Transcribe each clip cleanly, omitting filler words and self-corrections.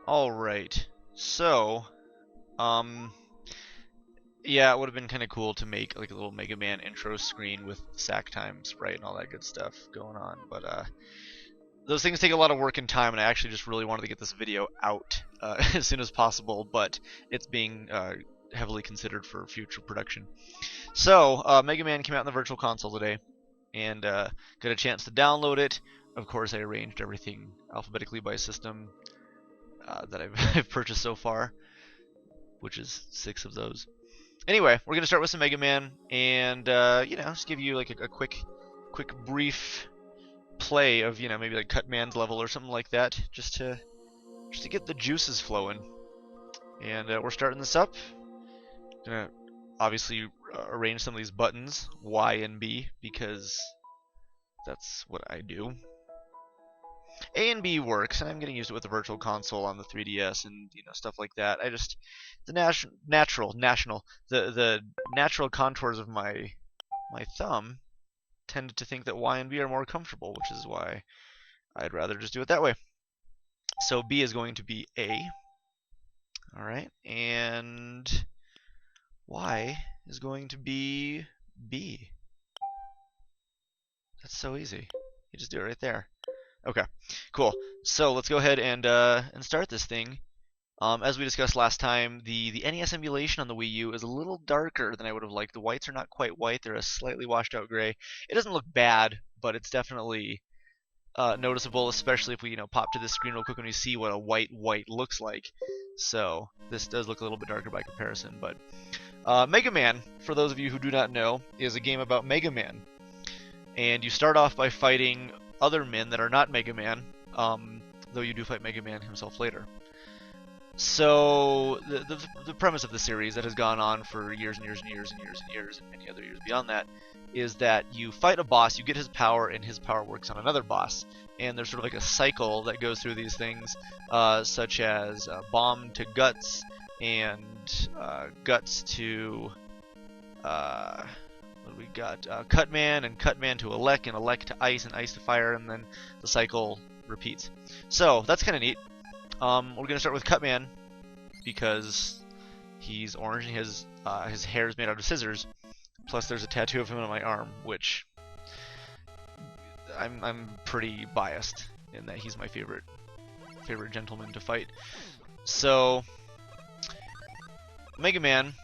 All right. So, um, yeah, it would have been kind of cool to make like a little Mega Man intro screen with sack time sprite and all that good stuff going on, but those things take a lot of work and time, and I actually just really wanted to get this video out as soon as possible, but it's being heavily considered for future production. So, Mega Man came out in the Virtual Console today, and got a chance to download it. Of course, I arranged everything alphabetically by system that I've purchased so far, which is 6 of those. Anyway, we're gonna start with some Mega Man, and just give you like a quick brief play of maybe like Cutman's level or something like that, just to get the juices flowing. And we're starting this up. Gonna obviously arrange some of these buttons, Y and B, because that's what I do. A and B works, and I'm getting used to it with the Virtual Console on the 3DS and stuff like that. I just the the natural contours of my thumb tend to think that Y and B are more comfortable, which is why I'd rather just do it that way. So B is going to be A. All right, and Y is going to be B. That's so easy. You just do it right there. Okay, cool. So let's go ahead and start this thing. As we discussed last time, the NES emulation on the Wii U is a little darker than I would have liked. The whites are not quite white; they're a slightly washed out gray. It doesn't look bad, but it's definitely noticeable, especially if we pop to this screen real quick and we see what a white looks like. So this does look a little bit darker by comparison. But Mega Man, for those of you who do not know, is a game about Mega Man, and you start off by fighting other men that are not Mega Man, though you do fight Mega Man himself later. So the premise of the series that has gone on for years and years and years and years and years and many other years beyond that is that you fight a boss, you get his power, and his power works on another boss. And there's sort of like a cycle that goes through these things, such as bomb to guts, and guts to we got Cutman, and Cutman to Elec, and Elec to Ice, and Ice to Fire, and then the cycle repeats. So that's kind of neat. We're gonna start with Cutman because he's orange and his hair is made out of scissors. Plus, there's a tattoo of him on my arm, which I'm pretty biased in that he's my favorite gentleman to fight. So Mega Man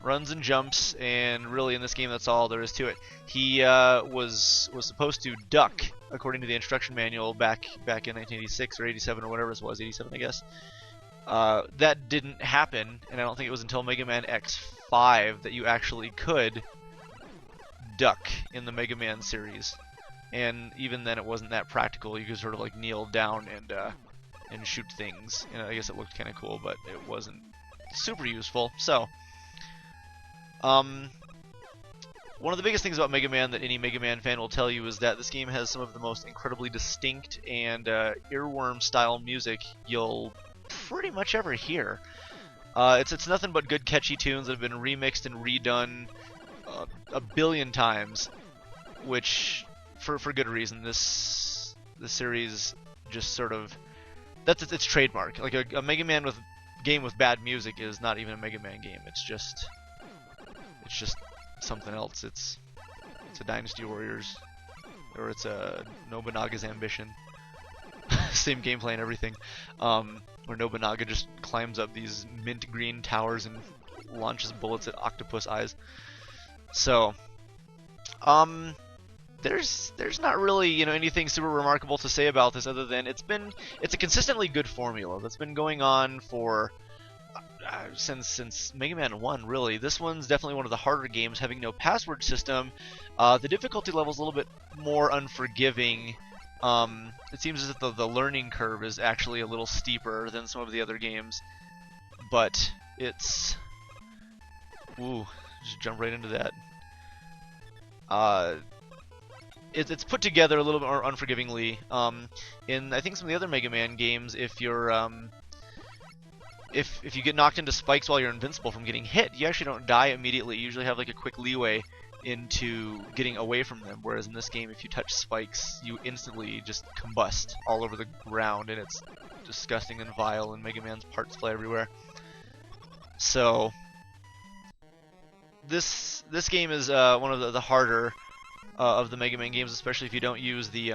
runs and jumps, and really in this game that's all there is to it. He was supposed to duck according to the instruction manual back in 1986 or 87 or whatever it was, 87 I guess. That didn't happen, and I don't think it was until Mega Man X5 that you actually could duck in the Mega Man series. And even then it wasn't that practical. You could sort of like kneel down and shoot things. I guess it looked kind of cool, but it wasn't super useful. So one of the biggest things about Mega Man that any Mega Man fan will tell you is that this game has some of the most incredibly distinct and earworm-style music you'll pretty much ever hear. It's nothing but good catchy tunes that have been remixed and redone a billion times, which for good reason. This series just sort of that's its trademark. Like a Mega Man game with bad music is not even a Mega Man game. It's just something else. It's a Dynasty Warriors, or it's a Nobunaga's Ambition. Same gameplay and everything. Where Nobunaga just climbs up these mint green towers and launches bullets at octopus eyes. So, there's not really anything super remarkable to say about this other than it's a consistently good formula that's been going on for since Mega Man 1, really. This one's definitely one of the harder games, having no password system. The difficulty level is a little bit more unforgiving. It seems as if the learning curve is actually a little steeper than some of the other games, but it's just jump right into that. It's put together a little bit more unforgivingly. In I think some of the other Mega Man games, if you're if you get knocked into spikes while you're invincible from getting hit, you actually don't die immediately. You usually have like a quick leeway into getting away from them, whereas in this game, if you touch spikes, you instantly just combust all over the ground, and it's disgusting and vile, and Mega Man's parts fly everywhere. So this game is one of the harder of the Mega Man games, especially if you don't use the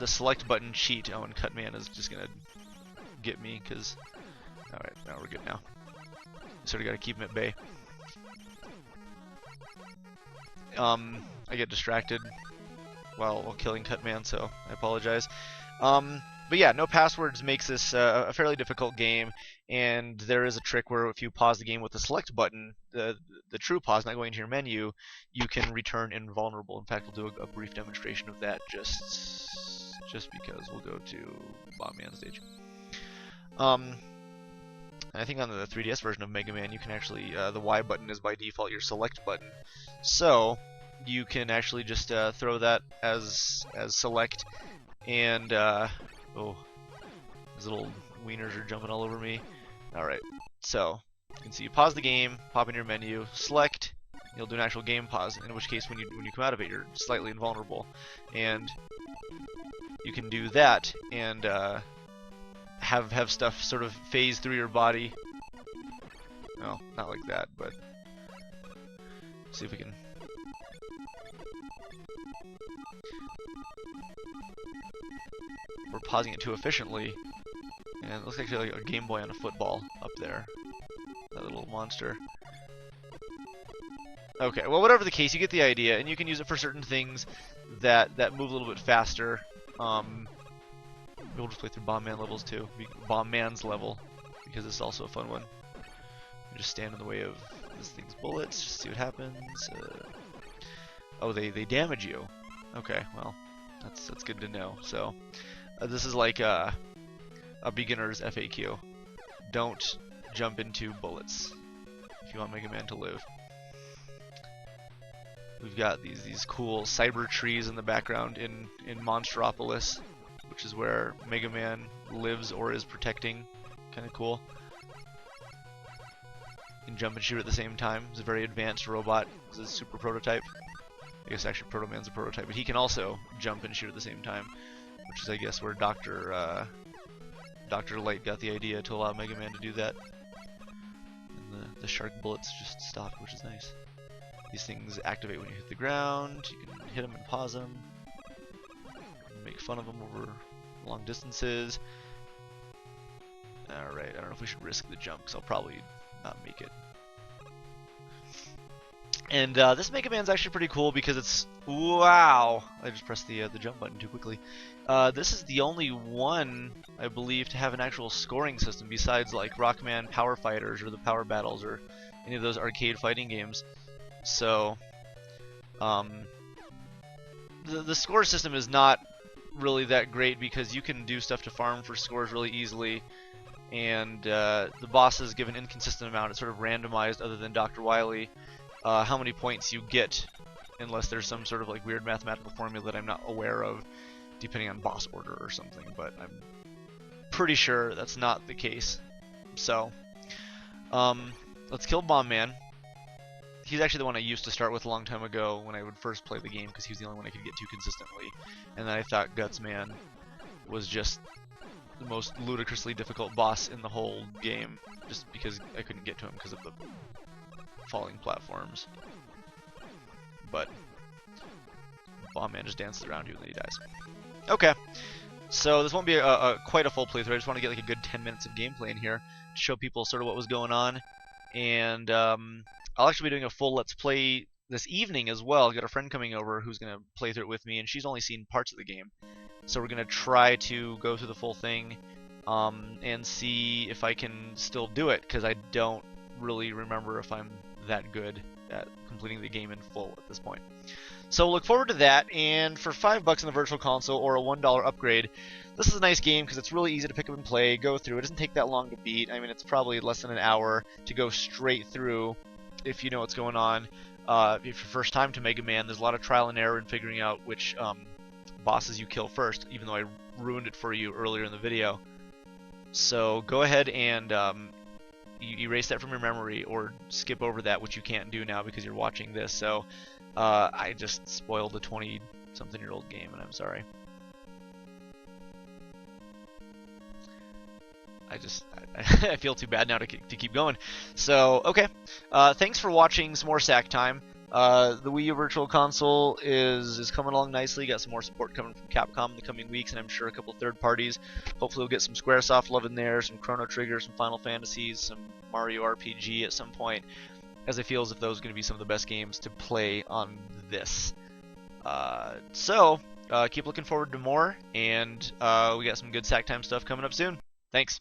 select button cheat. Oh, and Cutman is just gonna get me because. All right, now we're good now. Sort of got to keep him at bay. I get distracted while killing Cutman, so I apologize. But yeah, no passwords makes this a fairly difficult game, and there is a trick where if you pause the game with the select button, the true pause, not going into your menu, you can return invulnerable. In fact, we'll do a brief demonstration of that just because we'll go to Bomb Man stage. I think on the 3DS version of Mega Man, you can actually, the Y button is by default your select button. So, you can actually just throw that as select, and, oh, these little wieners are jumping all over me. Alright, so, you can see you pause the game, pop in your menu, select, you'll do an actual game pause, in which case when you come out of it, you're slightly invulnerable. And you can do that, and, have stuff sort of phase through your body. No, not like that, but see if we can. We're pausing it too efficiently, and it looks actually like a Game Boy on a football up there. That little monster. Okay, well, whatever the case, you get the idea, and you can use it for certain things that move a little bit faster. We'll just play through Bomb Man levels too. Bomb Man's level, because it's also a fun one. Just stand in the way of this thing's bullets, just see what happens. Oh, they damage you. Okay, well, that's good to know. So, this is like a beginner's FAQ. Don't jump into bullets if you want Mega Man to live. We've got these cool cyber trees in the background in Monstropolis, which is where Mega Man lives or is protecting. Kind of cool. You can jump and shoot at the same time. It's a very advanced robot. It's a super prototype. I guess actually Proto Man's a prototype, but he can also jump and shoot at the same time, which is, I guess, where Dr. Light got the idea to allow Mega Man to do that. And the shark bullets just stop, which is nice. These things activate when you hit the ground. You can hit them and pause them. Make fun of them over long distances. Alright, I don't know if we should risk the jump, because I'll probably not make it. And this Mega Man's actually pretty cool because it's... Wow! I just pressed the jump button too quickly. This is the only one, I believe, to have an actual scoring system besides like Rockman Power Fighters or the Power Battles or any of those arcade fighting games. So, the score system is not really that great because you can do stuff to farm for scores really easily, and the bosses give an inconsistent amount. It's sort of randomized, other than Dr. Wily, how many points you get, unless there's some sort of like weird mathematical formula that I'm not aware of, depending on boss order or something, but I'm pretty sure that's not the case. So, let's kill Bomb Man. He's actually the one I used to start with a long time ago when I would first play the game, because he was the only one I could get to consistently. And then I thought Guts Man was just the most ludicrously difficult boss in the whole game, just because I couldn't get to him because of the falling platforms. But Bomb Man just dances around you and then he dies. Okay, so this won't be quite a full playthrough. I just want to get like a good 10 minutes of gameplay in here to show people sort of what was going on. And I'll actually be doing a full Let's Play this evening as well. I've got a friend coming over who's going to play through it with me, and she's only seen parts of the game. So we're going to try to go through the full thing and see if I can still do it, because I don't really remember if I'm that good at completing the game in full at this point. So look forward to that, and for $5 in the Virtual Console or a $1 upgrade, this is a nice game because it's really easy to pick up and play, go through. It doesn't take that long to beat. I mean, it's probably less than an hour to go straight through if you know what's going on. If you're first time to Mega Man, there's a lot of trial and error in figuring out which bosses you kill first, even though I ruined it for you earlier in the video. So go ahead and erase that from your memory, or skip over that, which you can't do now because you're watching this. So I just spoiled a 20-something-year-old game, and I'm sorry. I feel too bad now to keep going. So okay, thanks for watching some more Sack Time. The Wii U Virtual Console is coming along nicely. Got some more support coming from Capcom in the coming weeks, and I'm sure a couple third parties. Hopefully we'll get some SquareSoft love in there, some Chrono Trigger, some Final Fantasies, some Mario RPG at some point, as I feel as if those are going to be some of the best games to play on this. So keep looking forward to more, and we got some good Sack Time stuff coming up soon. Thanks.